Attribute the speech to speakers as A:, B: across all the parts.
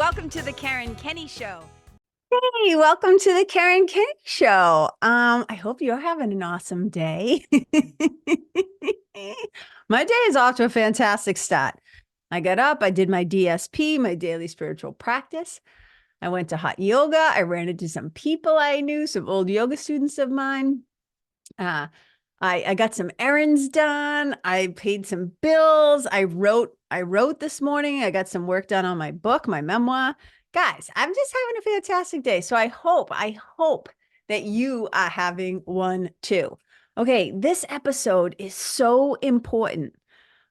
A: Welcome to the Karen Kenney Show.
B: Hey, welcome to the Karen Kenney Show. I hope you're having an awesome day. My day is off to a fantastic start. I got up, I did my DSP, my daily spiritual practice. I went to hot yoga. I ran into some people I knew, some old yoga students of mine. I got some errands done. I paid some bills. I wrote this morning. I got some work done on my book, my memoir. Guys, I'm just having a fantastic day. So I hope that you are having one too. Okay, this episode is so important.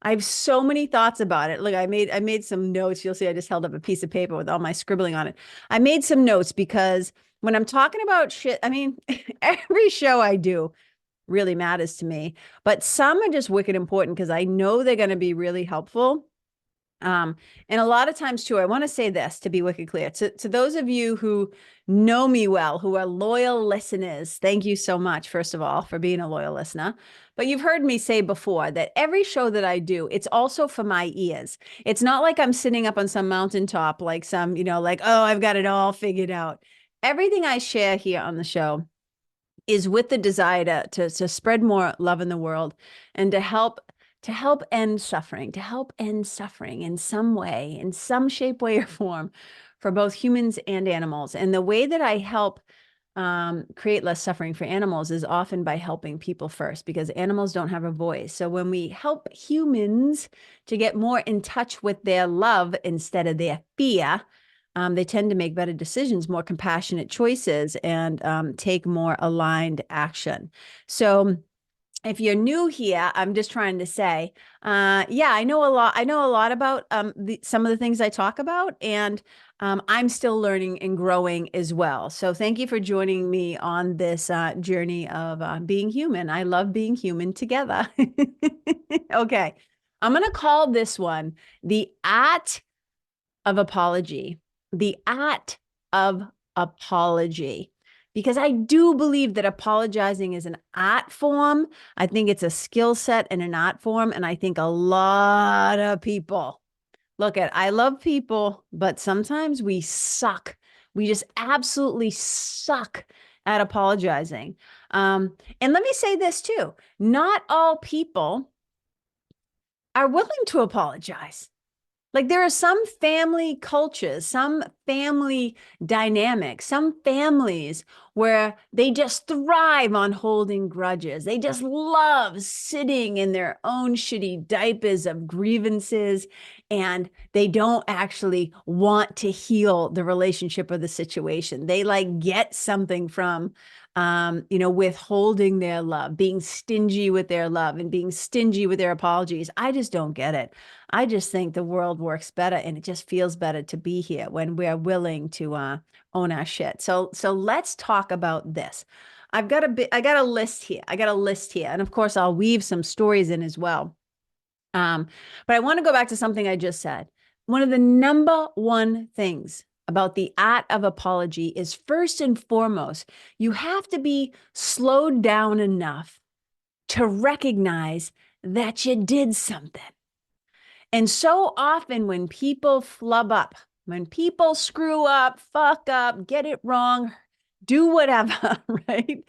B: I have so many thoughts about it. Look, I made some notes. You'll see I just held up a piece of paper with all my scribbling on it. I made some notes because when I'm talking about shit, I mean, every show I do really matters to me, but some are just wicked important because I know they're going to be really helpful. And a lot of times too, I want to say this to be wicked clear to those of you who know me well, who are loyal listeners. Thank you so much, first of all, for being a loyal listener. But you've heard me say before that every show that I do, it's also for my ears. It's not like I'm sitting up on some mountaintop, like some, like, oh, I've got it all figured out. Everything I share here on the show is with the desire to spread more love in the world and to help end suffering, in some way, in some shape, way, or form for both humans and animals. And the way that I help create less suffering for animals is often by helping people first, because animals don't have a voice. So when we help humans to get more in touch with their love instead of their fear, they tend to make better decisions, more compassionate choices, and take more aligned action. So if you're new here, I'm just trying to say, yeah, I know a lot. I know a lot about some of the things I talk about, and I'm still learning and growing as well. So thank you for joining me on this journey of being human. I love being human together. Okay, I'm going to call this one the art of apology. The art of apology. Because I do believe that apologizing is an art form. I think it's a skill set and an art form. And I think a lot of people I love people, but sometimes we suck. We just absolutely suck at apologizing. And let me say this too. Not all people are willing to apologize. Like there are some family cultures, some family dynamics, some families where they just thrive on holding grudges. They just love sitting in their own shitty diapers of grievances, and they don't actually want to heal the relationship or the situation. They like get something from withholding their love, being stingy with their love and being stingy with their apologies. I just don't get it. I just think the world works better, and it just feels better to be here when we're willing to own our shit. So let's talk about this. I got a list here. And of course I'll weave some stories in as well. But I want to go back to something I just said. One of the number one things about the art of apology is, first and foremost, you have to be slowed down enough to recognize that you did something. And so often when people flub up, when people screw up, fuck up, get it wrong, do whatever, right?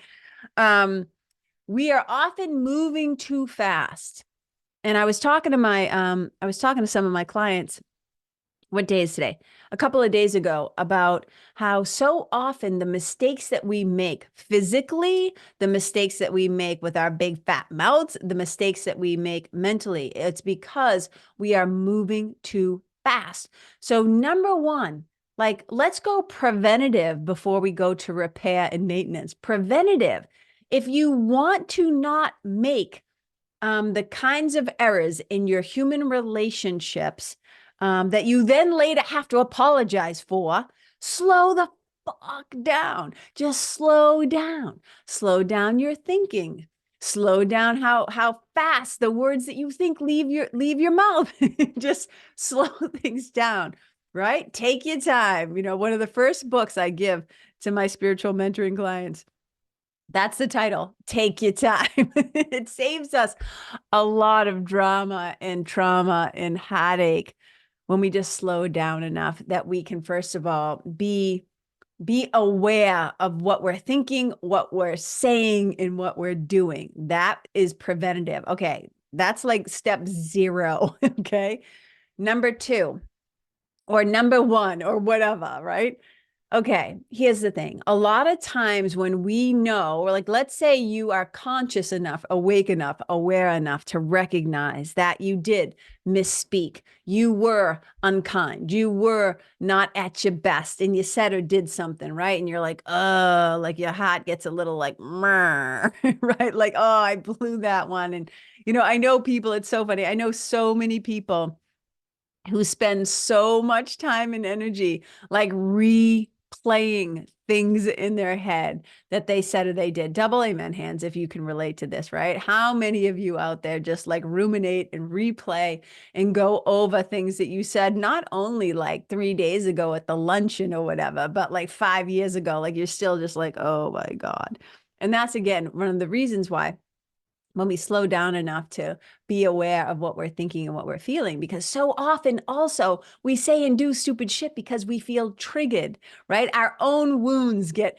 B: We are often moving too fast. And I was talking to some of my clients. What day is today? A couple of days ago, about how so often the mistakes that we make physically, the mistakes that we make with our big fat mouths, the mistakes that we make mentally, it's because we are moving too fast. So number one, like, let's go preventative before we go to repair and maintenance. Preventative. If you want to not make the kinds of errors in your human relationships that you then later have to apologize for, slow the fuck down. Just slow down. Slow down your thinking. Slow down how fast the words that you think leave your mouth. Just slow things down, right? Take your time. One of the first books I give to my spiritual mentoring clients, that's the title. Take your time. It saves us a lot of drama and trauma and heartache when we just slow down enough that we can, first of all, be aware of what we're thinking, what we're saying, and what we're doing. That is preventative. Okay. That's like step 0. Okay. Number 2, or number 1, or whatever, right? Okay, here's the thing. A lot of times when we know, or like, let's say you are conscious enough, awake enough, aware enough to recognize that you did misspeak, you were unkind, you were not at your best, and you said or did something, right? And you're like, oh, like your heart gets a little like, right? Like, oh, I blew that one. And, I know people, it's so funny. I know so many people who spend so much time and energy like replaying things in their head that they said or they did. Double amen hands if you can relate to this, right? How many of you out there just like ruminate and replay and go over things that you said not only like 3 days ago at the luncheon or whatever, but like 5 years ago, like you're still just like, oh my God. And that's, again, one of the reasons why, when we slow down enough to be aware of what we're thinking and what we're feeling, because so often also we say and do stupid shit because we feel triggered, right? Our own wounds get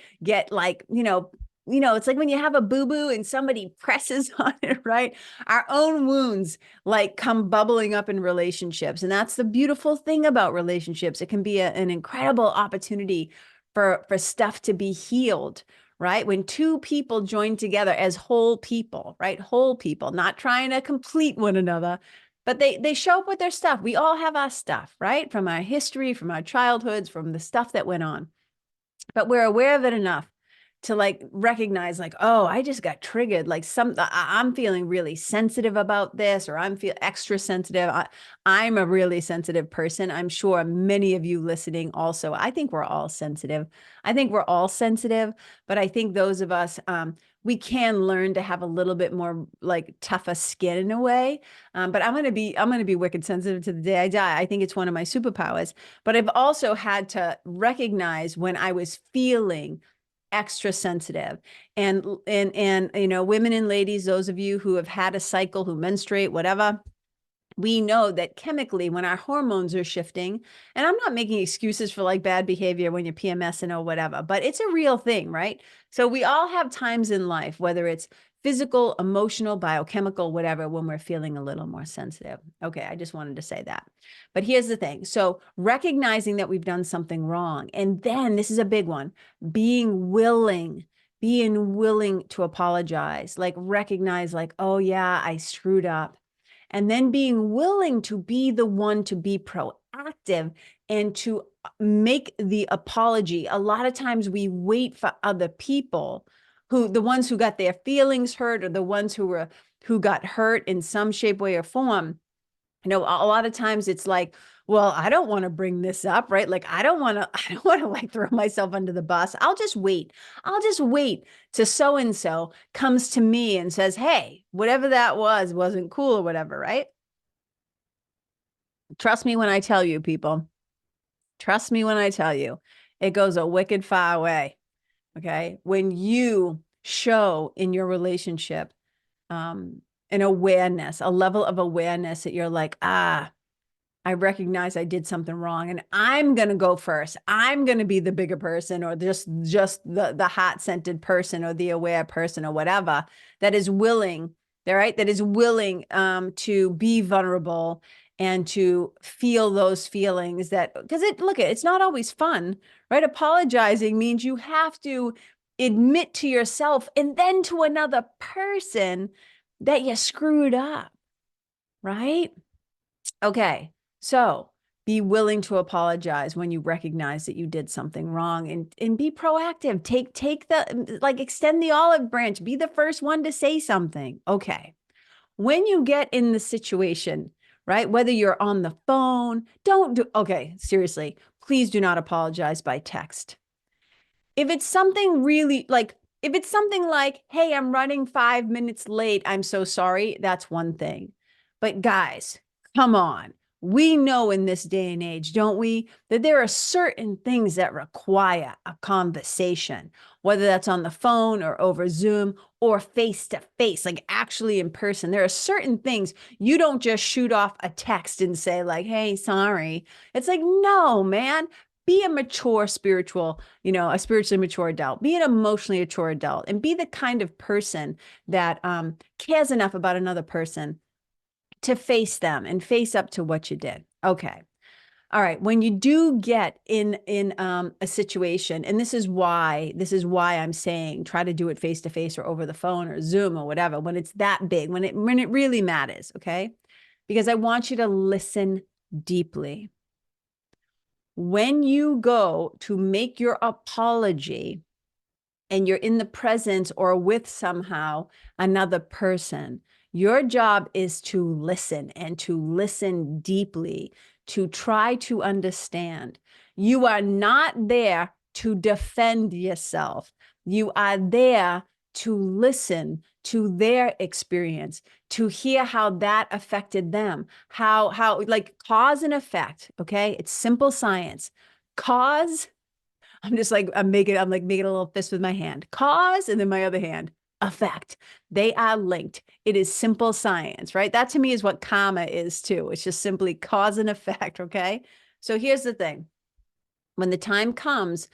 B: like, it's like when you have a boo-boo and somebody presses on it, right? Our own wounds like come bubbling up in relationships. And that's the beautiful thing about relationships. It can be an incredible opportunity for stuff to be healed, right? When 2 people join together as whole people, right? Whole people, not trying to complete one another, but they show up with their stuff. We all have our stuff, right? From our history, from our childhoods, from the stuff that went on. But we're aware of it enough to like recognize like, oh, I just got triggered. Like I'm feeling really sensitive about this, or I'm feel extra sensitive. I'm a really sensitive person. I'm sure many of you listening also, I think we're all sensitive. I think we're all sensitive, but I think those of us, we can learn to have a little bit more like tougher skin in a way. But I'm going to be wicked sensitive to the day I die. I think it's one of my superpowers, but I've also had to recognize when I was feeling extra sensitive, and women and ladies, those of you who have had a cycle, who menstruate, whatever, we know that chemically when our hormones are shifting, and I'm not making excuses for like bad behavior when you're PMSing or whatever, but it's a real thing, right? So we all have times in life, whether it's physical, emotional, biochemical, whatever, when we're feeling a little more sensitive. Okay, I just wanted to say that. But here's the thing. So recognizing that we've done something wrong, and then this is a big one, being willing to apologize, like recognize like, oh yeah, I screwed up. And then being willing to be the one to be proactive and to make the apology. A lot of times we wait for other people, the ones who got their feelings hurt, or the ones who got hurt in some shape, way, or form. A lot of times it's like, well, I don't want to bring this up, right? Like, I don't want to like throw myself under the bus. I'll just wait till so-and-so comes to me and says, hey, whatever that wasn't cool or whatever, right? Trust me when I tell you, people. Trust me when I tell you, it goes a wicked far way. Okay. When you show in your relationship, an awareness, a level of awareness that you're like, I recognize I did something wrong, and I'm going to go first. I'm going to be the bigger person, or just the hot scented person, or the aware person, or whatever, that is willing, right? That is willing to be vulnerable and to feel those feelings, that, because it's not always fun, right? Apologizing means you have to admit to yourself and then to another person that you screwed up, right? Okay. So be willing to apologize when you recognize that you did something wrong, and be proactive. Take extend the olive branch. Be the first one to say something. Okay. When you get in the situation, right? Whether you're on the phone, okay, seriously, please do not apologize by text. If it's something really if it's something like, hey, I'm running 5 minutes late, I'm so sorry, that's one thing. But guys, come on. We know in this day and age, don't we, that there are certain things that require a conversation, whether that's on the phone or over Zoom or face to face, like actually in person. There are certain things you don't just shoot off a text and say like, hey, sorry. It's like, no, man, be a mature spiritual, a spiritually mature adult, be an emotionally mature adult, and be the kind of person that cares enough about another person to face them and face up to what you did. Okay. All right. When you do get in a situation, and this is why I'm saying try to do it face to face or over the phone or Zoom or whatever, when it's that big, when it really matters, okay? Because I want you to listen deeply. When you go to make your apology and you're in the presence or with somehow another person, your job is to listen and to listen deeply, to try to understand. You are not there to defend yourself. You are there to listen to their experience, to hear how that affected them, how like cause and effect, okay? It's simple science. Cause, I'm making a little fist with my hand. Cause, and then my other hand, effect. They are linked. It is simple science, right? That to me is what karma is too. It's just simply cause and effect, okay? So here's the thing. When the time comes,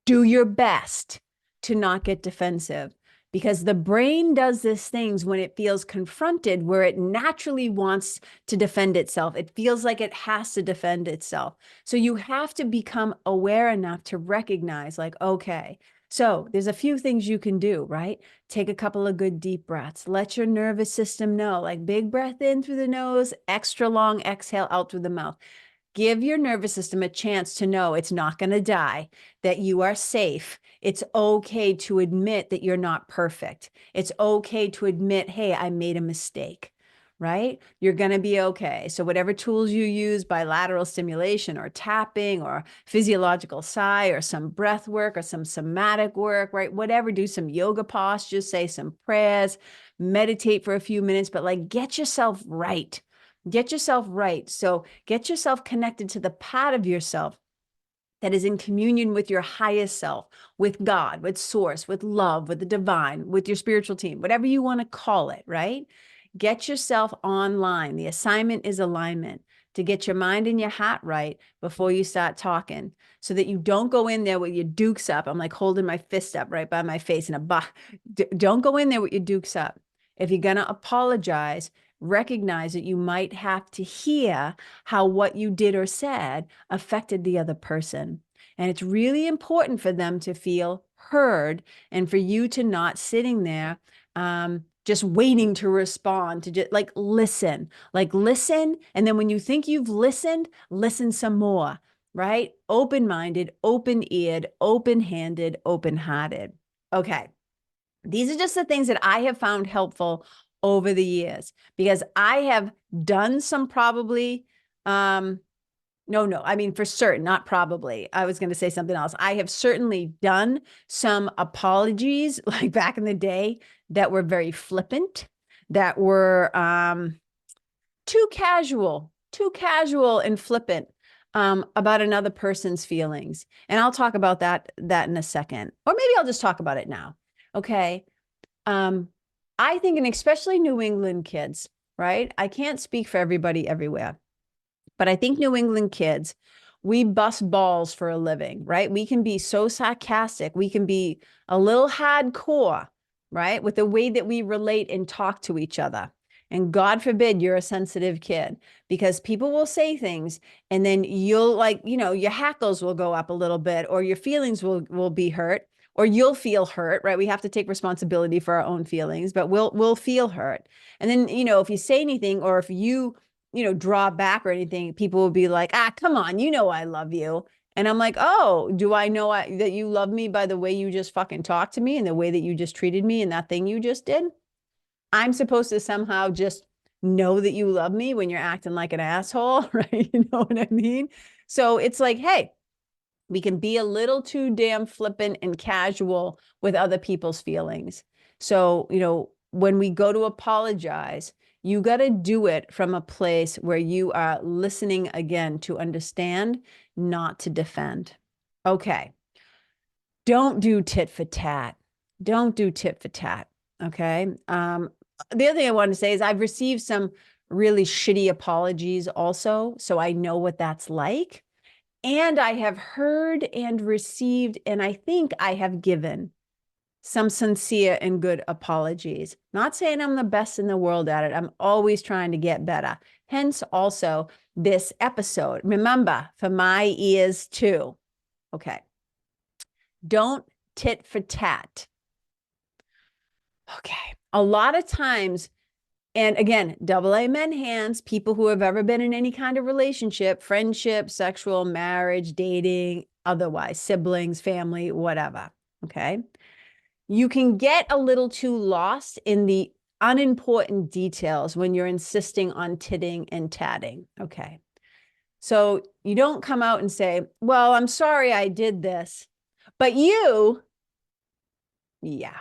B: do your best to not get defensive, because the brain does these things when it feels confronted where it naturally wants to defend itself. It feels like it has to defend itself. So you have to become aware enough to recognize like, okay, so there's a few things you can do, right? Take a couple of good deep breaths. Let your nervous system know, like big breath in through the nose, extra long exhale out through the mouth. Give your nervous system a chance to know it's not going to die, that you are safe. It's okay to admit that you're not perfect. It's okay to admit, hey, I made a mistake, right? You're going to be okay. So whatever tools you use, bilateral stimulation or tapping or physiological sigh or some breath work or some somatic work, right? Whatever, do some yoga postures, say some prayers, meditate for a few minutes, but like get yourself right. Get yourself right. So get yourself connected to the part of yourself that is in communion with your highest self, with God, with source, with love, with the divine, with your spiritual team, whatever you want to call it, right? Get yourself online. The assignment is alignment, to get your mind and your heart right before you start talking, so that you don't go in there with your dukes up. I'm like holding my fist up right by my face don't go in there with your dukes up. If you're going to apologize, recognize that you might have to hear how what you did or said affected the other person. And it's really important for them to feel heard and for you to not sitting there just waiting to respond, to just like listen. And then when you think you've listened, listen some more, right? Open-minded, open-eared, open-handed, open-hearted. Okay. These are just the things that I have found helpful over the years, because I have done some probably, I mean, for certain, not probably. I was going to say something else. I have certainly done some apologies like back in the day that were very flippant, that were too casual and flippant about another person's feelings. And I'll talk about that in a second, or maybe I'll just talk about it now. Okay. I think, and especially New England kids, right? I can't speak for everybody everywhere, but I think New England kids, we bust balls for a living, right? We can be so sarcastic. We can be a little hardcore, right? With the way that we relate and talk to each other. And God forbid you're a sensitive kid, because people will say things and then you'll your hackles will go up a little bit, or your feelings will be hurt, or you'll feel hurt, right? We have to take responsibility for our own feelings, but we'll feel hurt. And then, if you say anything, or if you draw back or anything, people will be like, come on, I love you. And I'm like, oh, do I know that you love me by the way you just fucking talked to me and the way that you just treated me and that thing you just did? I'm supposed to somehow just know that you love me when you're acting like an asshole, right? You know what I mean? So it's like, hey, we can be a little too damn flippant and casual with other people's feelings. So, when we go to apologize, You got to do it from a place where you are listening again to understand, not to defend. Okay. Don't do tit for tat. Don't do tit for tat. Okay. The other thing I want to say is I've received some really shitty apologies also. So I know what that's like. And I have heard and received, and I think I have given some sincere and good apologies. Not saying I'm the best in the world at it. I'm always trying to get better. Hence also this episode. Remember, for my ears too. Okay. Don't tit for tat. Okay. A lot of times, and again, double amen hands, people who have ever been in any kind of relationship, friendship, sexual, marriage, dating, otherwise, siblings, family, whatever. Okay. You can get a little too lost in the unimportant details when you're insisting on titting and tatting. Okay. So you don't come out and say, well, I'm sorry I did this, but you, yeah.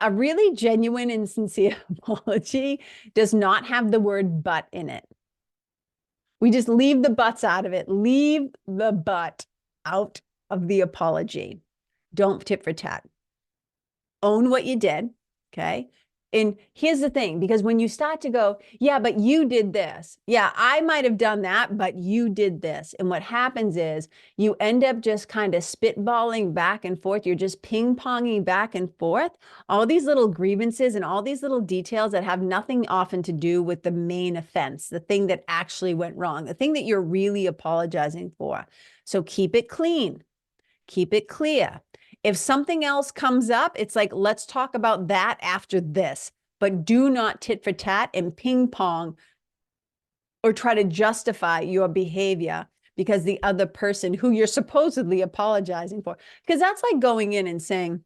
B: A really genuine and sincere apology does not have the word but in it. We just leave the buts out of it. Leave the but out of the apology. Don't tit for tat. Own what you did, okay? And here's the thing, because when you start to go, yeah, but you did this. Yeah, I might have done that, but you did this. And what happens is you end up just kind of spitballing back and forth. You're just ping-ponging back and forth. All these little grievances and all these little details that have nothing often to do with the main offense, the thing that actually went wrong, the thing that you're really apologizing for. So keep it clean. Keep it clear. If something else comes up, it's like, let's talk about that after this, but do not tit for tat and ping pong or try to justify your behavior because the other person who you're supposedly apologizing for, because that's like going in and saying,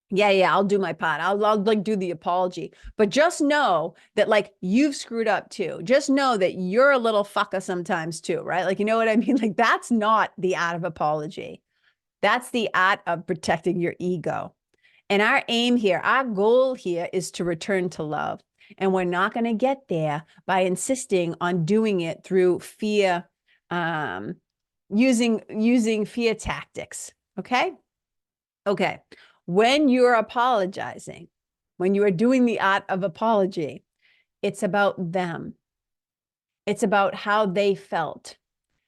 B: yeah, I'll do my part. I'll like do the apology, but just know that like you've screwed up too. Just know that you're a little fucker sometimes too, right? Like, you know what I mean? Like that's not the art of apology. That's the art of protecting your ego. And our aim here, our goal here is to return to love. And we're not going to get there by insisting on doing it through fear, using fear tactics. Okay? Okay. When you're apologizing, when you are doing the art of apology, it's about them. It's about how they felt.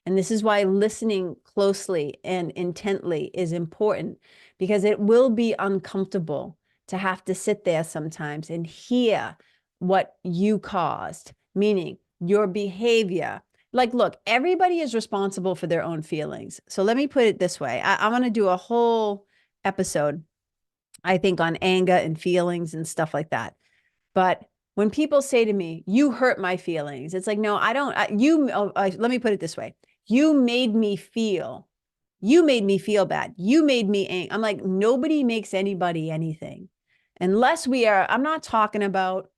B: And this is why listening closely and intently is important, because it will be uncomfortable to have to sit there sometimes and hear what you caused, meaning your behavior. Like, look, everybody is responsible for their own feelings. So let me put it this way. I'm going to do a whole episode, I think, on anger and feelings and stuff like that. But when people say to me, you hurt my feelings, it's like, no, I don't. Let me put it this way. You made me feel bad. You made me angry. I'm like, nobody makes anybody anything unless I'm not talking about,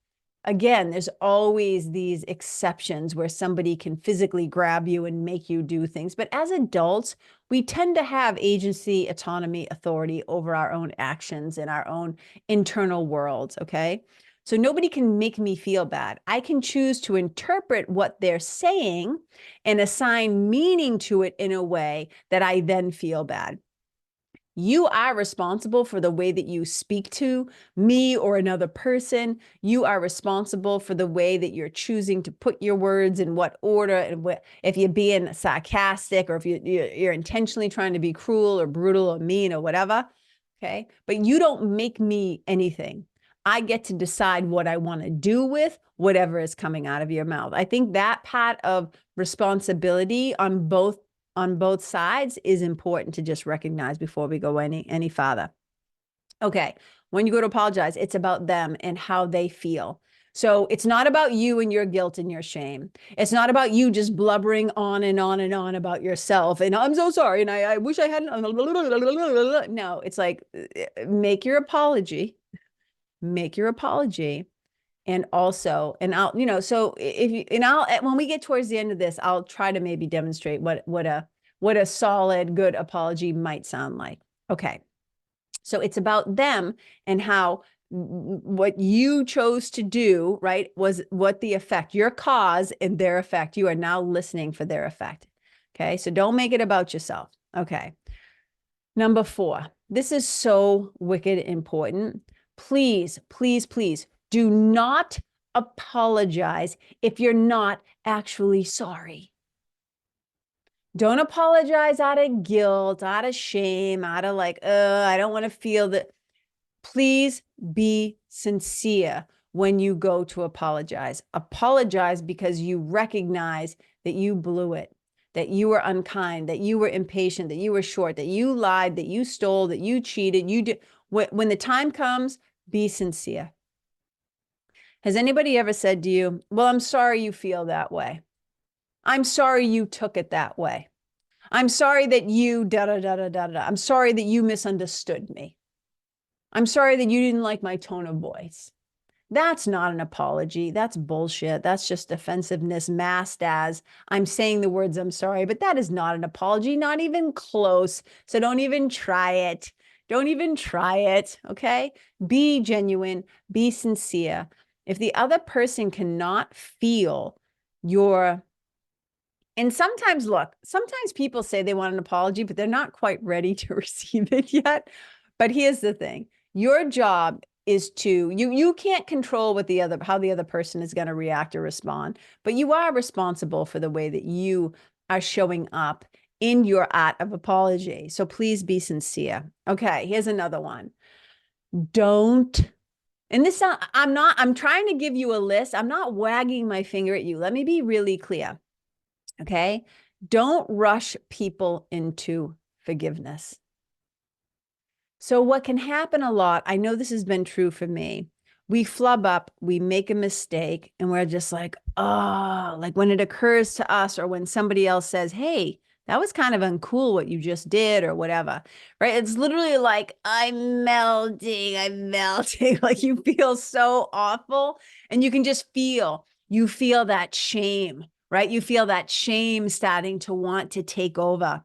B: again, there's always these exceptions where somebody can physically grab you and make you do things. But as adults, we tend to have agency, autonomy, authority over our own actions and our own internal worlds. Okay. So nobody can make me feel bad. I can choose to interpret what they're saying and assign meaning to it in a way that I then feel bad. You are responsible for the way that you speak to me or another person. You are responsible for the way that you're choosing to put your words in what order, and if you're being sarcastic or if you're intentionally trying to be cruel or brutal or mean or whatever. Okay. But you don't make me anything. I get to decide what I want to do with whatever is coming out of your mouth. I think that part of responsibility on both sides is important to just recognize before we go any farther. Okay. When you go to apologize, it's about them and how they feel. So it's not about you and your guilt and your shame. It's not about you just blubbering on and on and on about yourself. And I'm so sorry. And I wish I hadn't. No, it's like, make your apology. And also, and I'll, so if you, and I'll, when we get towards the end of this, I'll try to maybe demonstrate what a solid, good apology might sound like. Okay. So it's about them and how what you chose to do, right, was what the effect, your cause and their effect. You are now listening for their effect. Okay, so don't make it about yourself. Okay. Number 4, this is so wicked important. Please, please, please do not apologize if you're not actually sorry. Don't apologize out of guilt, out of shame, out of like, I don't want to feel that. Please be sincere when you go to apologize. Apologize because you recognize that you blew it, that you were unkind, that you were impatient, that you were short, that you lied, that you stole, that you cheated. You did. When the time comes, be sincere. Has anybody ever said to you, well, I'm sorry you feel that way. I'm sorry you took it that way. I'm sorry that you da-da-da-da-da-da. I'm sorry that you misunderstood me. I'm sorry that you didn't like my tone of voice. That's not an apology. That's bullshit. That's just defensiveness masked as I'm saying the words I'm sorry, but that is not an apology, not even close. So don't even try it. Don't even try it, okay? Be genuine, be sincere. If the other person cannot feel your, and sometimes, look, sometimes people say they want an apology, but they're not quite ready to receive it yet. But here's the thing. Your job is to, you can't control what how the other person is going to react or respond, but you are responsible for the way that you are showing up in your act of apology. So please be sincere. Okay, here's another one. Don't, and this, I'm trying to give you a list. I'm not wagging my finger at you. Let me be really clear. Okay. Don't rush people into forgiveness. So what can happen a lot, I know this has been true for me. We flub up, we make a mistake, and we're just like, oh, like when it occurs to us or when somebody else says, hey, that was kind of uncool what you just did or whatever, right? It's literally like, I'm melting. Like you feel so awful and you can just you feel that shame, right? You feel that shame starting to want to take over.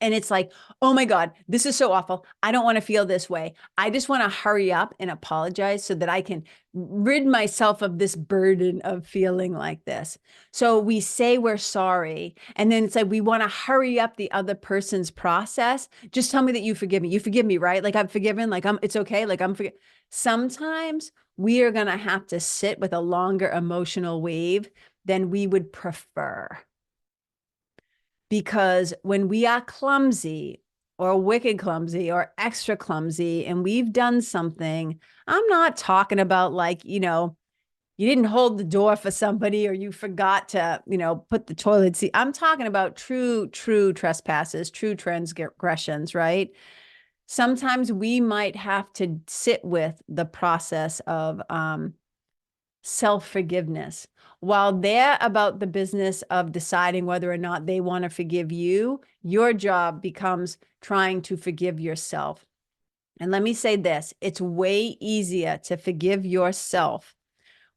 B: And it's like, oh my God, this is so awful. I don't want to feel this way. I just want to hurry up and apologize so that I can rid myself of this burden of feeling like this. So we say we're sorry. And then it's like, we want to hurry up the other person's process. Just tell me that you forgive me. You forgive me, right? Like I'm forgiven. Like it's okay. Like I'm forgiven. Sometimes we are going to have to sit with a longer emotional wave than we would prefer. Because when we are clumsy or wicked clumsy or extra clumsy and we've done something, I'm not talking about like, you didn't hold the door for somebody or you forgot to, put the toilet seat. I'm talking about true trespasses, true transgressions, right? Sometimes we might have to sit with the process of self-forgiveness. While they're about the business of deciding whether or not they want to forgive you, your job becomes trying to forgive yourself. And let me say this, it's way easier to forgive yourself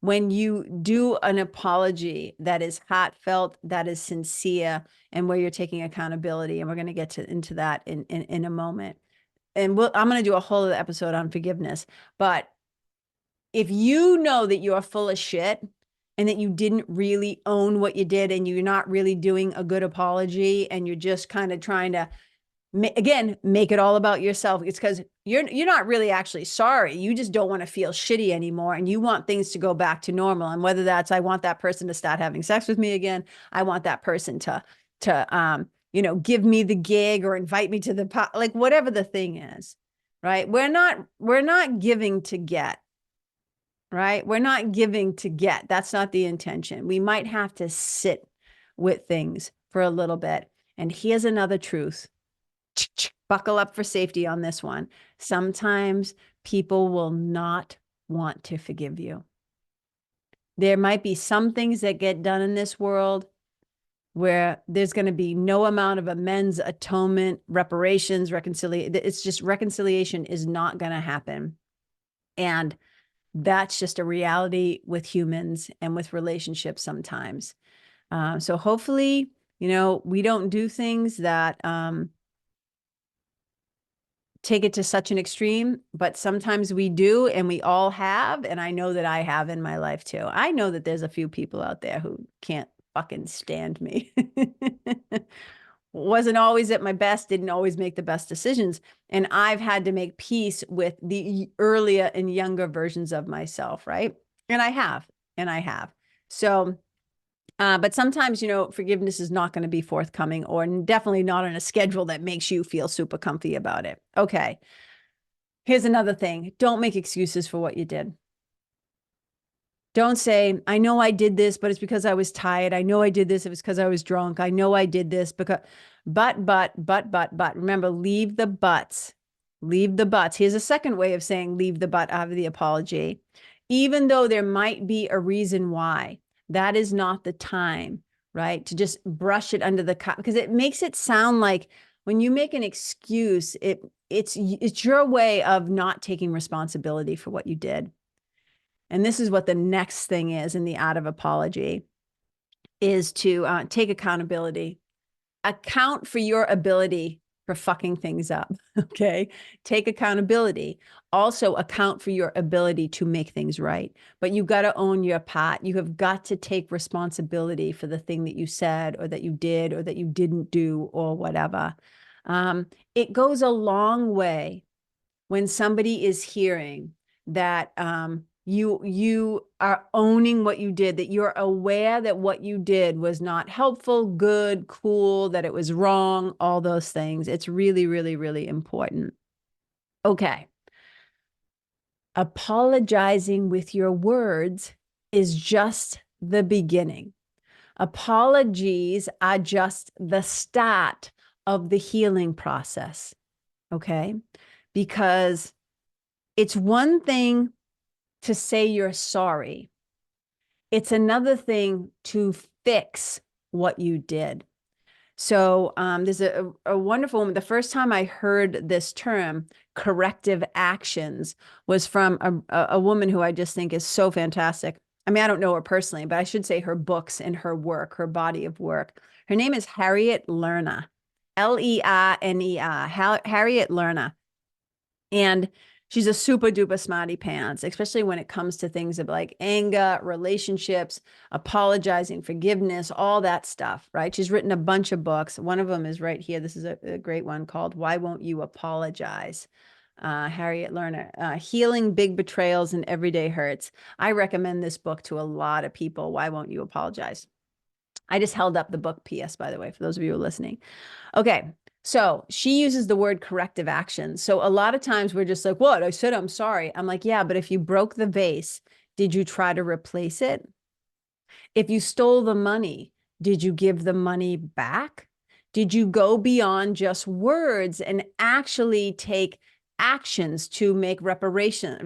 B: when you do an apology that is heartfelt, that is sincere, and where you're taking accountability. And we're going to get into that in a moment. And I'm going to do a whole other episode on forgiveness. But if you know that you're full of shit and that you didn't really own what you did and you're not really doing a good apology and you're just kind of trying to, again, make it all about yourself, it's because you're not really actually sorry. You just don't want to feel shitty anymore and you want things to go back to normal. And whether that's, I want that person to start having sex with me again. I want that person to give me the gig or invite me to the, like whatever the thing is, right? We're not giving to get. Right? We're not giving to get. That's not the intention. We might have to sit with things for a little bit. And here's another truth. Buckle up for safety on this one. Sometimes people will not want to forgive you. There might be some things that get done in this world where there's going to be no amount of amends, atonement, reparations, reconciliation. It's just reconciliation is not going to happen. And that's just a reality with humans and with relationships sometimes. So hopefully, we don't do things that take it to such an extreme, but sometimes we do, and we all have. And I know that I have in my life too. I know that there's a few people out there who can't fucking stand me. Wasn't always at my best, didn't always make the best decisions. And I've had to make peace with the earlier and younger versions of myself, right? And I have. So, but sometimes, forgiveness is not going to be forthcoming, or definitely not on a schedule that makes you feel super comfy about it. Okay. Here's another thing. Don't make excuses for what you did. Don't say, I know I did this, but it's because I was tired. I know I did this. It was because I was drunk. I know I did this because, but. Remember, leave the buts. Leave the buts. Here's a second way of saying leave the but out of the apology. Even though there might be a reason why, that is not the time, right? To just brush it under the cup, because it makes it sound like when you make an excuse, it's your way of not taking responsibility for what you did. And this is what the next thing is in the art of apology, is to take accountability. Account for your ability for fucking things up, okay? Take accountability. Also account for your ability to make things right. But you got to own your part. You have got to take responsibility for the thing that you said or that you did or that you didn't do or whatever. It goes a long way when somebody is hearing that you are owning what you did, that you're aware that what you did was not helpful, good, cool, that it was wrong, all those things. It's really, really, really important. Okay. Apologizing with your words is just the beginning. Apologies are just the start of the healing process. Okay. Because it's one thing to say you're sorry. It's another thing to fix what you did. So there's a wonderful woman. The first time I heard this term, corrective actions, was from a woman who I just think is so fantastic. I mean, I don't know her personally, but I should say her books and her work, her body of work. Her name is Harriet Lerner, Lerner, Harriet Lerner. And she's a super duper smarty pants, especially when it comes to things of like anger, relationships, apologizing, forgiveness, all that stuff, right? She's written a bunch of books. One of them is right here. This is a great one called Why Won't You Apologize? Harriet Lerner, Healing Big Betrayals and Everyday Hurts. I recommend this book to a lot of people. Why Won't You Apologize? I just held up the book, PS, by the way, for those of you who are listening. Okay. So she uses the word corrective action. So a lot of times we're just like, what? I said, I'm sorry. I'm like, yeah, but if you broke the vase, did you try to replace it? If you stole the money, did you give the money back? Did you go beyond just words and actually take actions to make reparations,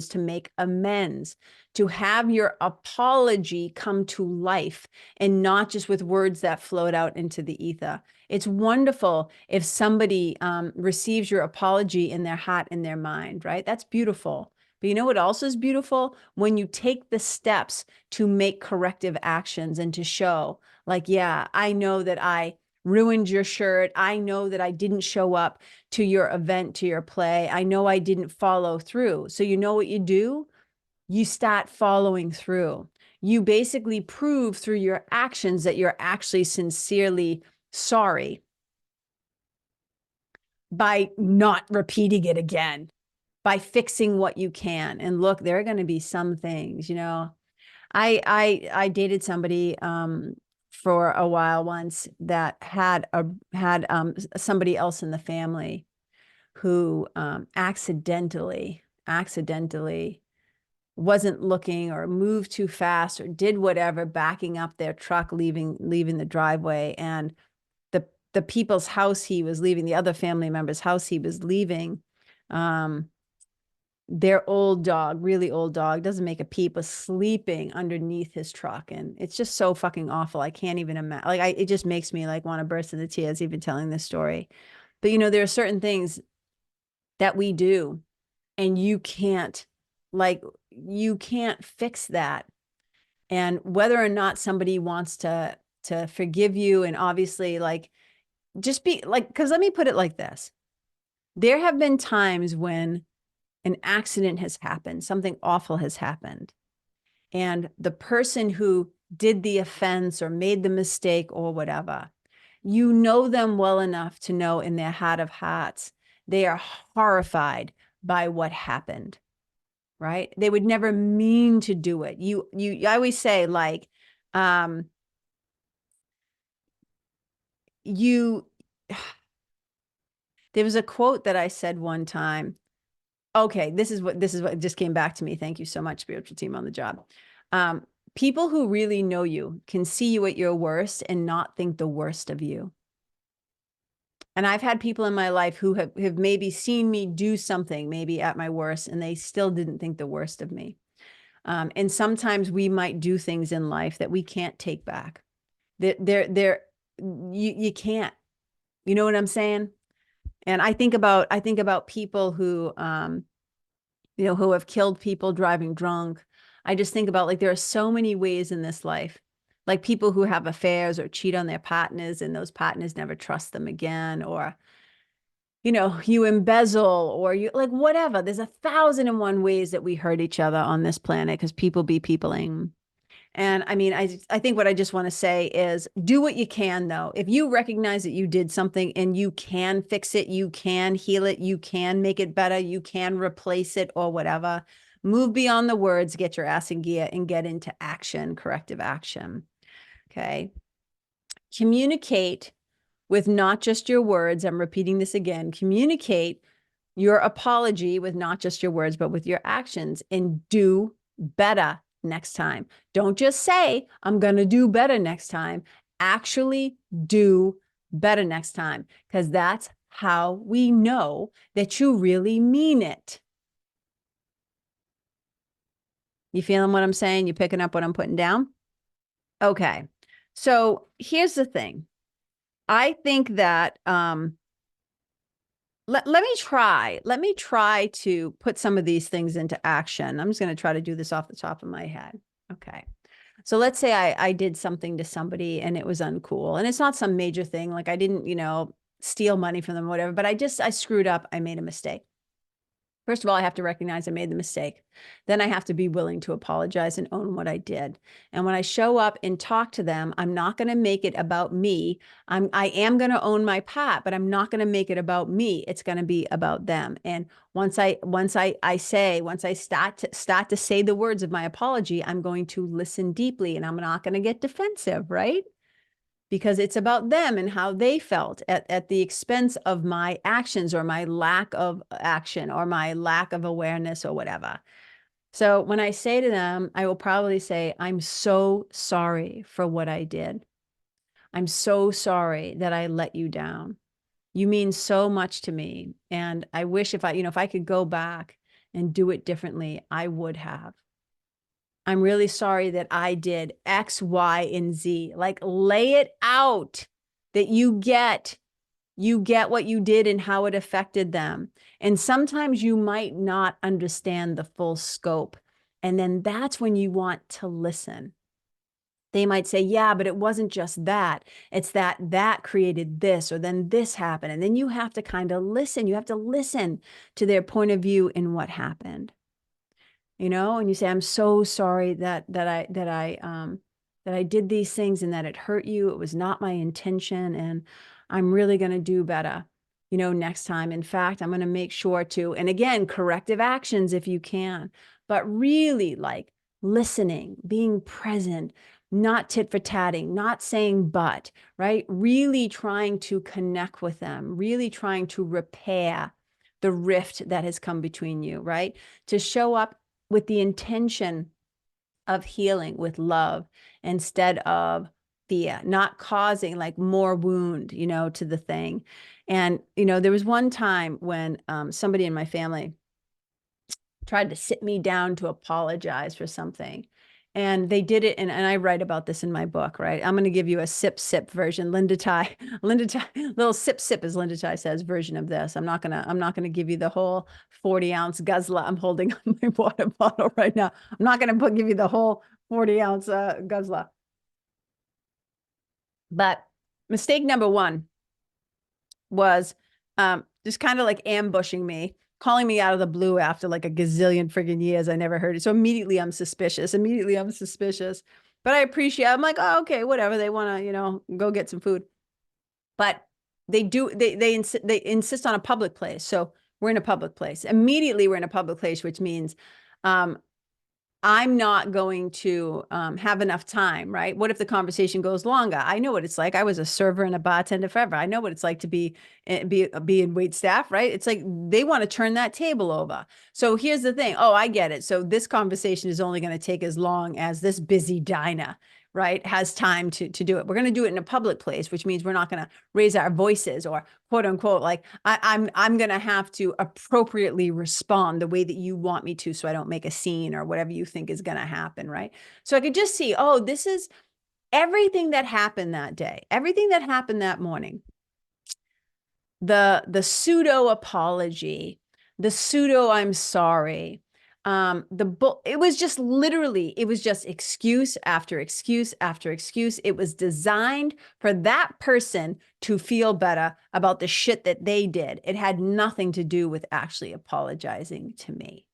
B: to make amends, to have your apology come to life and not just with words that float out into the ether? It's wonderful if somebody receives your apology in their heart and their mind, right? That's beautiful. But you know what else is beautiful? When you take the steps to make corrective actions and to show, like, yeah, I know that I ruined your shirt. I know that I didn't show up to your event, to your play. I know I didn't follow through. So you know what you do? You start following through. You basically prove through your actions that you're actually sincerely sorry by not repeating it again, by fixing what you can. And look, there are going to be some things, I dated somebody for a while once that had somebody else in the family who accidentally wasn't looking or moved too fast or did whatever, backing up their truck, leaving the driveway, and the people's house he was leaving, the other family member's house he was leaving, their old dog, really old dog, doesn't make a peep, was sleeping underneath his truck. And it's just so fucking awful. I can't even imagine. Like, it just makes me like want to burst into tears even telling this story. But there are certain things that we do, and you can't fix that. And whether or not somebody wants to forgive you, and obviously, like, just be like, because let me put it like this. There have been times when an accident has happened, something awful has happened, and the person who did the offense or made the mistake or whatever, you know them well enough to know in their heart of hearts, they are horrified by what happened, right? They would never mean to do it. I always say, like, you, there was a quote that I said one time. Okay, this is what just came back to me. Thank you so much, spiritual team on the job. People who really know you can see you at your worst and not think the worst of you. And I've had people in my life who have maybe seen me do something, maybe at my worst, and they still didn't think the worst of me. And sometimes we might do things in life that we can't take back. You can't. You know what I'm saying? And I think about people who, who have killed people driving drunk. I just think about, like, there are so many ways in this life, like people who have affairs or cheat on their partners and those partners never trust them again, or, you embezzle, or you, like, whatever. There's 1,001 ways that we hurt each other on this planet because people be peopling. And I mean, I think what I just want to say is do what you can, though. If you recognize that you did something and you can fix it, you can heal it, you can make it better, you can replace it or whatever, move beyond the words, get your ass in gear and get into action, corrective action. Okay. Communicate with not just your words. I'm repeating this again. Communicate your apology with not just your words, but with your actions, and do better next time. Don't just say, I'm going to do better next time. Actually do better next time, because that's how we know that you really mean it. You feeling what I'm saying? You picking up what I'm putting down? Okay. So here's the thing. I think that, let me try to put some of these things into action. I'm just going to try to do this off the top of my head. Okay. So let's say I did something to somebody and it was uncool, and it's not some major thing. Like, I didn't, steal money from them or whatever, but I screwed up. I made a mistake. First of all, I have to recognize I made the mistake. Then I have to be willing to apologize and own what I did. And when I show up and talk to them, I'm not going to make it about me. I am going to own my part, but I'm not going to make it about me. It's going to be about them. And once I start to say the words of my apology, I'm going to listen deeply, and I'm not going to get defensive, right? Because it's about them and how they felt at the expense of my actions or my lack of action or my lack of awareness or whatever. So when I say to them, I will probably say, I'm so sorry for what I did. I'm so sorry that I let you down. You mean so much to me. And I wish if I could go back and do it differently, I would have. I'm really sorry that I did X, Y, and Z. Like, lay it out that you get what you did and how it affected them. And sometimes you might not understand the full scope. And then that's when you want to listen. They might say, yeah, but it wasn't just that. It's that created this, or then this happened. And then you have to kind of listen. You have to listen to their point of view in what happened. And you say, I'm so sorry that I did these things and that it hurt you. It was not my intention. And I'm really going to do better, next time. In fact, I'm going to make sure to, and again, corrective actions if you can, but really, like, listening, being present, not tit for tatting, not saying but, right? Really trying to connect with them, really trying to repair the rift that has come between you, right? To show up with the intention of healing with love instead of fear, not causing, like, more wound, to the thing. And, there was one time when somebody in my family tried to sit me down to apologize for something. And they did it, and I write about this in my book, right? I'm going to give you a sip version. Linda Ty, little sip, as Linda Ty says, version of this. I'm not gonna give you the whole 40-ounce guzzler. I'm holding on my water bottle right now. I'm not gonna give you the whole 40-ounce guzzler. But mistake number one was just kind of like ambushing me, calling me out of the blue after like a gazillion friggin' years. I never heard it. So immediately I'm suspicious. But I appreciate, I'm like, oh, okay, whatever. They want to, go get some food. But they insist on a public place. So we're in a public place. Immediately we're in a public place, which means I'm not going to have enough time, right? What if the conversation goes longer? I know what it's like. I was a server and a bartender forever. I know what it's like to be in wait staff, right? It's like they want to turn that table over. So here's the thing. Oh, I get it. So this conversation is only going to take as long as this busy diner, right, has time to do it. We're going to do it in a public place, which means we're not going to raise our voices or quote unquote, like I'm going to have to appropriately respond the way that you want me to, so I don't make a scene or whatever you think is going to happen, right? So I could just see, oh, this is everything that happened that day, everything that happened that morning. The pseudo apology, the pseudo I'm sorry, it was just literally, it was just excuse after excuse after excuse. It was designed for that person to feel better about the shit that they did. It had nothing to do with actually apologizing to me.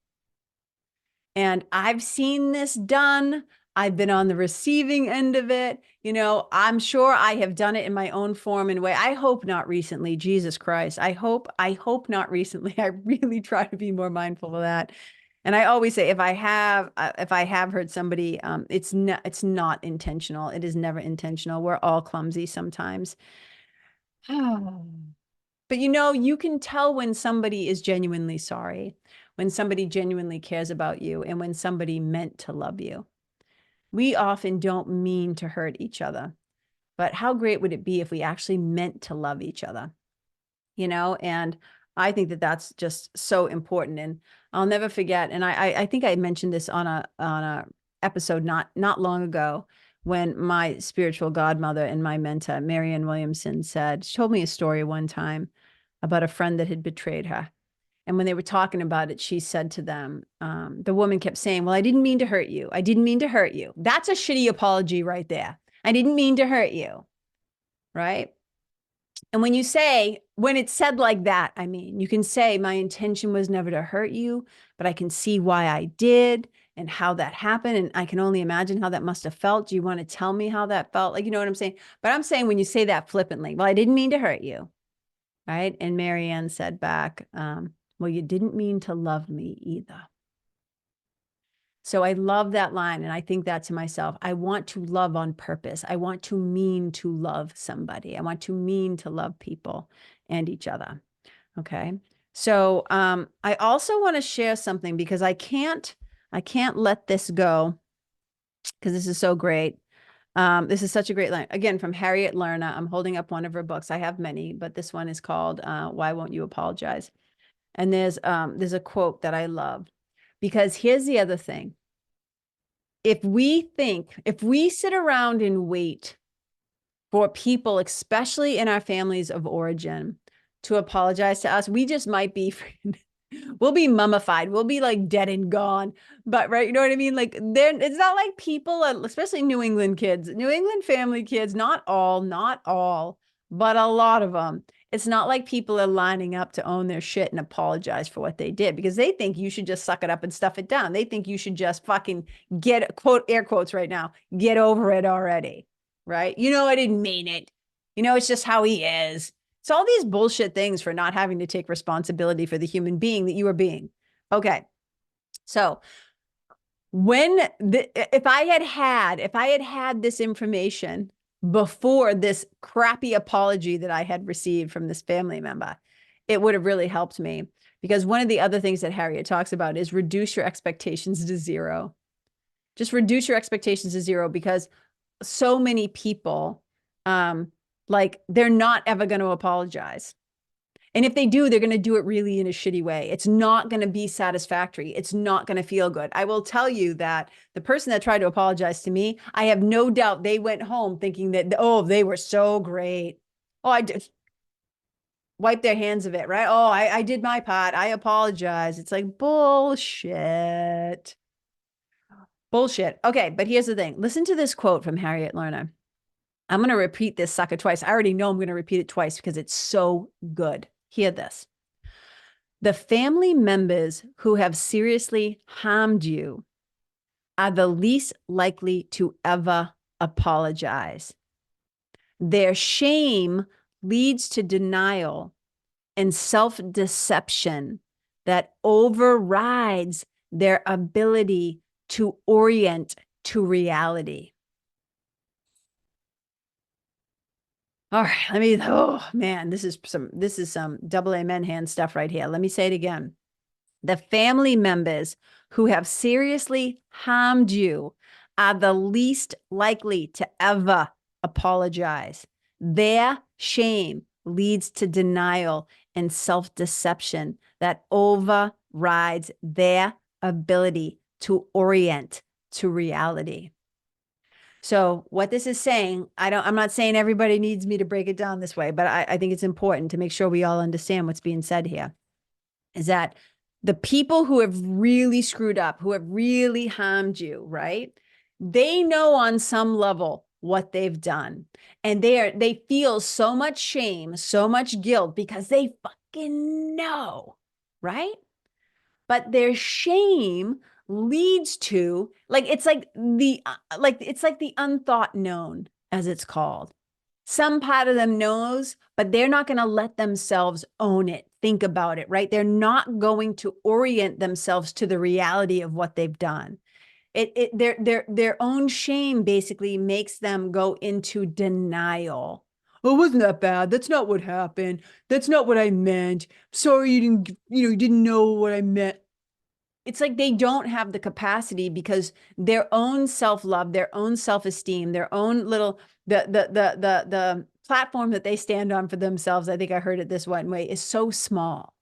B: And I've seen this done. I've been on the receiving end of it. I'm sure I have done it in my own form and way. I hope not recently. Jesus Christ. I hope not recently. I really try to be more mindful of that. And I always say, if I have hurt somebody, it's not intentional. It is never intentional. We're all clumsy sometimes. But you can tell when somebody is genuinely sorry, when somebody genuinely cares about you, and when somebody meant to love you. We often don't mean to hurt each other, but how great would it be if we actually meant to love each other? And I think that that's just so important. And I'll never forget. And I think I mentioned this on a episode not long ago, when my spiritual godmother and my mentor, Marianne Williamson, she told me a story one time about a friend that had betrayed her. And when they were talking about it, she said to them, the woman kept saying, well, I didn't mean to hurt you. I didn't mean to hurt you. That's a shitty apology right there. I didn't mean to hurt you. Right? And when it's said like that, you can say, my intention was never to hurt you, but I can see why I did and how that happened. And I can only imagine how that must have felt. Do you want to tell me how that felt? Like, you know what I'm saying? But I'm saying, when you say that flippantly, well, I didn't mean to hurt you. Right? And Marianne said back, well, you didn't mean to love me either. So I love that line. And I think that to myself, I want to love on purpose. I want to mean to love somebody. I want to mean to love people and each other. Okay. So I also want to share something, because I can't let this go, because this is so great. This is such a great line. Again, from Harriet Lerner. I'm holding up one of her books. I have many, but this one is called Why Won't You Apologize? And there's a quote that I love, because here's the other thing. If we sit around and wait for people, especially in our families of origin, to apologize to us, we just might be, we'll be mummified. We'll be like dead and gone. But right, you know what I mean? Like, it's not like people, especially New England family kids, not all, but a lot of them. It's not like people are lining up to own their shit and apologize for what they did, because they think you should just suck it up and stuff it down. They think you should just fucking get, quote, air quotes right now, get over it already, right? I didn't mean it. It's just how he is. It's all these bullshit things for not having to take responsibility for the human being that you are being. Okay. So if I had had this information before this crappy apology that I had received from this family member, it would have really helped me. Because one of the other things that Harriet talks about is reduce your expectations to zero. Just reduce your expectations to zero, because so many people, they're not ever going to apologize. And if they do, they're going to do it really in a shitty way. It's not going to be satisfactory. It's not going to feel good. I will tell you that the person that tried to apologize to me, I have no doubt they went home thinking that, oh, they were so great. Oh, I did. Wipe their hands of it, right? Oh, I did my part. I apologize. It's like bullshit. Bullshit. Okay, but here's the thing. Listen to this quote from Harriet Lerner. I'm going to repeat this sucker twice. I already know I'm going to repeat it twice because it's so good. Hear this. The family members who have seriously harmed you are the least likely to ever apologize. Their shame leads to denial and self-deception that overrides their ability to orient to reality. All right, oh man, this is some double amen hand stuff right here. Let me say it again. The family members who have seriously harmed you are the least likely to ever apologize. Their shame leads to denial and self-deception that overrides their ability to orient to reality. So what this is saying, I'm not saying everybody needs me to break it down this way, but I think it's important to make sure we all understand what's being said here, is that the people who have really screwed up, who have really harmed you, right? They know on some level what they've done. And they feel so much shame, so much guilt because they fucking know, right? But their shame leads to it's like the unthought known, as it's called. Some part of them knows, but they're not going to let themselves own it, think about it, right? They're not going to orient themselves to the reality of what they've done. Their own shame basically makes them go into denial. Oh, it wasn't that bad. That's not what happened. That's not what I meant. Sorry, you didn't know what I meant. It's like they don't have the capacity because their own self-love, their own self-esteem, their own little, the platform that they stand on for themselves, I think I heard it this one way, is so small.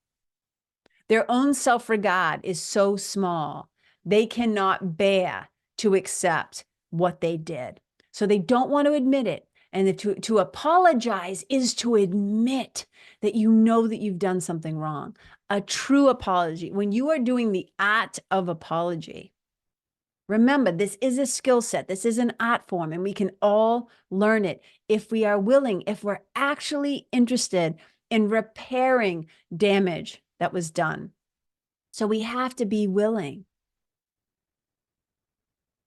B: Their own self-regard is so small. They cannot bear to accept what they did. So they don't want to admit it. And to apologize is to admit that you know that you've done something wrong. A true apology, when you are doing the art of apology, remember, this is a skill set. This is an art form, and we can all learn it if we are willing, if we're actually interested in repairing damage that was done. So we have to be willing.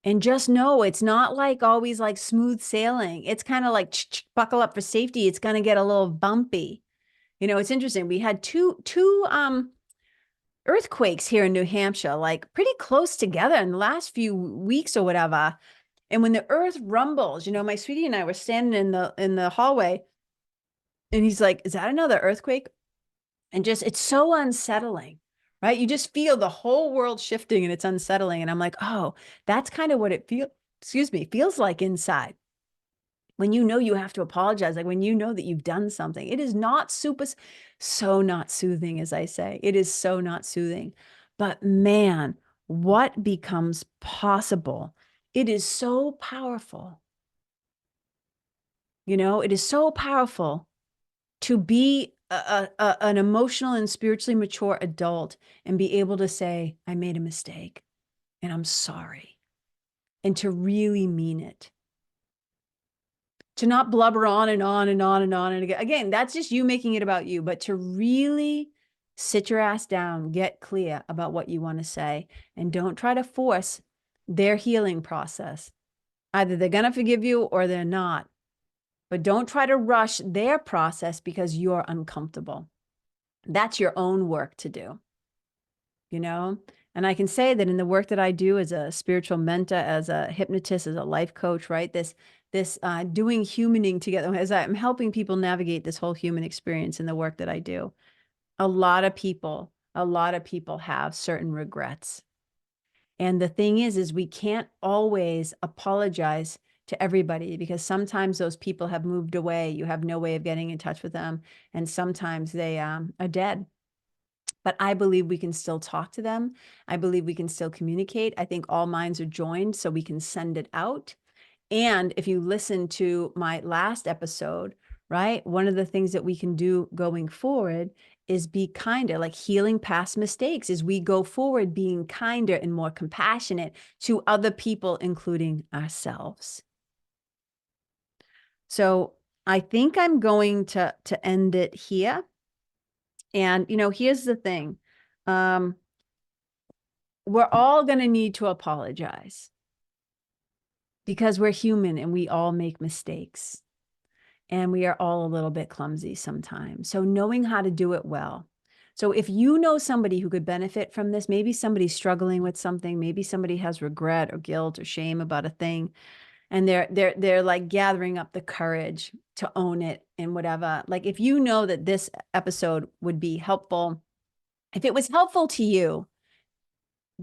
B: And just know it's not like always like smooth sailing. It's kind of like buckle up for safety. It's going to get a little bumpy. You know, it's interesting. We had two earthquakes here in New Hampshire, like pretty close together in the last few weeks or whatever. And when the earth rumbles, my sweetie and I were standing in the hallway, and he's like, "Is that another earthquake?" And just, it's so unsettling, right? You just feel the whole world shifting and it's unsettling. And I'm like, oh, that's kind of what it feels like inside. When you know you have to apologize, like when you know that you've done something, it is not so not soothing, as I say. It is so not soothing. But man, what becomes possible? It is so powerful. It is so powerful to be an emotional and spiritually mature adult and be able to say, I made a mistake and I'm sorry. And to really mean it. To not blubber on and on and on and on. And again, that's just you making it about you, but to really sit your ass down, get clear about what you want to say, and don't try to force their healing process. Either they're going to forgive you or they're not. But don't try to rush their process because you're uncomfortable. That's your own work to do, And I can say that in the work that I do as a spiritual mentor, as a hypnotist, as a life coach, right? This doing humaning together, as I'm helping people navigate this whole human experience in the work that I do. A lot of people have certain regrets. And the thing is we can't always apologize to everybody because sometimes those people have moved away. You have no way of getting in touch with them. And sometimes they are dead. But I believe we can still talk to them. I believe we can still communicate. I think all minds are joined so we can send it out. And if you listen to my last episode, right, one of the things that we can do going forward is be kinder, like healing past mistakes as we go forward, being kinder and more compassionate to other people, including ourselves. So I think I'm going to end it here. And, here's the thing. we're all going to need to apologize because we're human and we all make mistakes and we are all a little bit clumsy sometimes. So knowing how to do it well. So if you know somebody who could benefit from this, maybe somebody's struggling with something, maybe somebody has regret or guilt or shame about a thing, and they're like gathering up the courage to own it and whatever. Like if you know that this episode would be helpful, if it was helpful to you,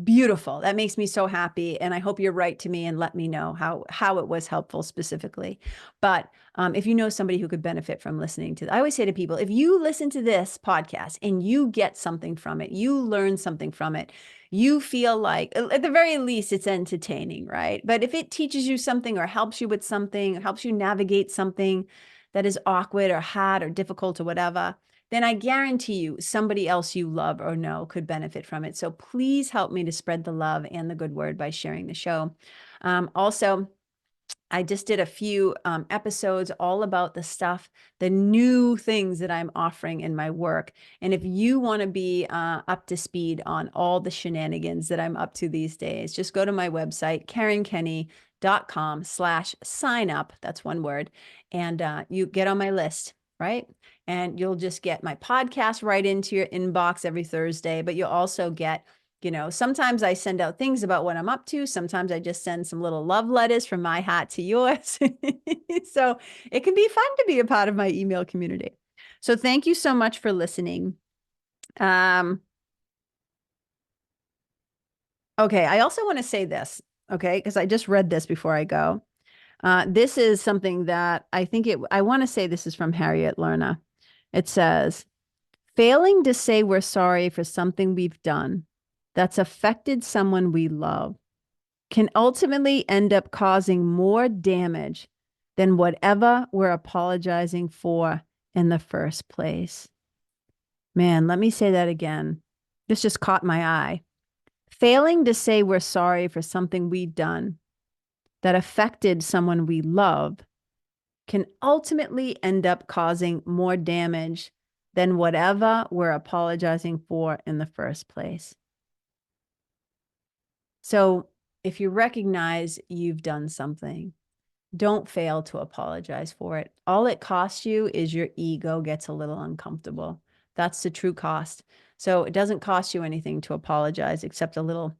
B: beautiful. That makes me so happy. And I hope you're right to me and let me know how it was helpful specifically. But if you know somebody who could benefit from listening to, I always say to people, if you listen to this podcast and you get something from it, you learn something from it, you feel like at the very least it's entertaining, right? But if it teaches you something or helps you with something, or helps you navigate something that is awkward or hard or difficult or whatever, then I guarantee you somebody else you love or know could benefit from it. So please help me to spread the love and the good word by sharing the show. Also, I just did a few episodes all about the stuff, the new things that I'm offering in my work. And if you want to be up to speed on all the shenanigans that I'm up to these days, just go to my website, karenkenney.com/sign up. That's one word. And you get on my list, right? And you'll just get my podcast right into your inbox every Thursday, but you'll also get, sometimes I send out things about what I'm up to. Sometimes I just send some little love letters from my heart to yours. So it can be fun to be a part of my email community. So thank you so much for listening. Okay. I also want to say this, okay, because I just read this before I go. This is something that I want to say this is from Harriet Lerner. It says, failing to say we're sorry for something we've done that's affected someone we love can ultimately end up causing more damage than whatever we're apologizing for in the first place. Man, let me say that again. This just caught my eye. Failing to say we're sorry for something we've done that affected someone we love can ultimately end up causing more damage than whatever we're apologizing for in the first place. So if you recognize you've done something, don't fail to apologize for it. All it costs you is your ego gets a little uncomfortable. That's the true cost. So it doesn't cost you anything to apologize except a little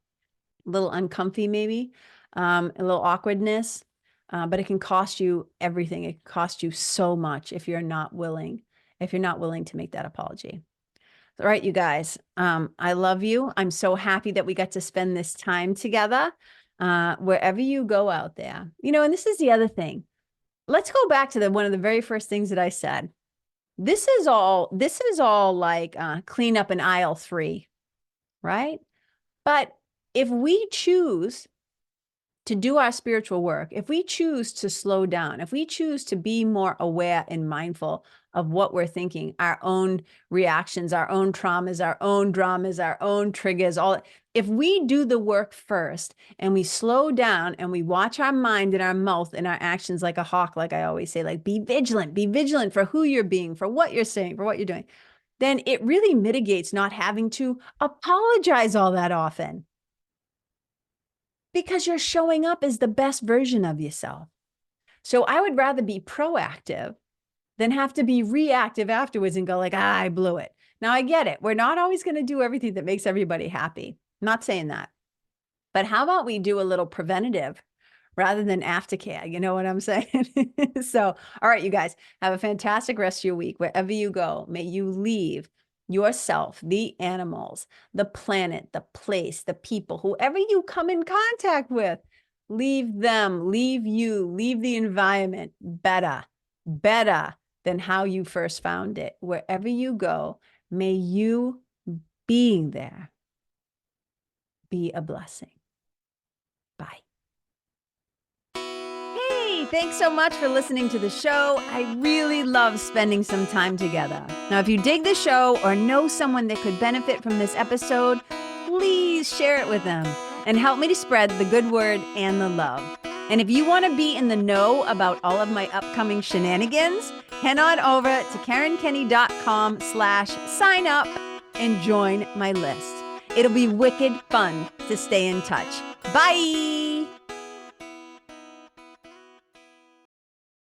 B: uncomfy, maybe, a little awkwardness. But it can cost you everything. It can cost you so much if you're not willing to make that apology. All right, you guys, I love you. I'm so happy that we got to spend this time together. Wherever you go out there, and this is the other thing. Let's go back to one of the very first things that I said. This is all like clean up in aisle 3, right? But if we choose to do our spiritual work, if we choose to slow down, if we choose to be more aware and mindful of what we're thinking, our own reactions, our own traumas, our own dramas, our own triggers, if we do the work first and we slow down and we watch our mind and our mouth and our actions like a hawk, like I always say, like be vigilant for who you're being, for what you're saying, for what you're doing, then it really mitigates not having to apologize all that often. Because you're showing up as the best version of yourself. So I would rather be proactive than have to be reactive afterwards and go like, I blew it. Now I get it. We're not always going to do everything that makes everybody happy. I'm not saying that. But how about we do a little preventative rather than aftercare? You know what I'm saying? So, all right, you guys, have a fantastic rest of your week. Wherever you go, may you leave yourself, the animals, the planet, the place, the people, whoever you come in contact with, leave them, leave you, leave the environment better than how you first found it. Wherever you go, may you being there be a blessing. Bye. Hey, thanks so much for listening to the show. I really love spending some time together. Now, if you dig the show or know someone that could benefit from this episode, please share it with them and help me to spread the good word and the love. And if you want to be in the know about all of my upcoming shenanigans, head on over to karenkenney.com/sign up and join my list. It'll be wicked fun to stay in touch. Bye.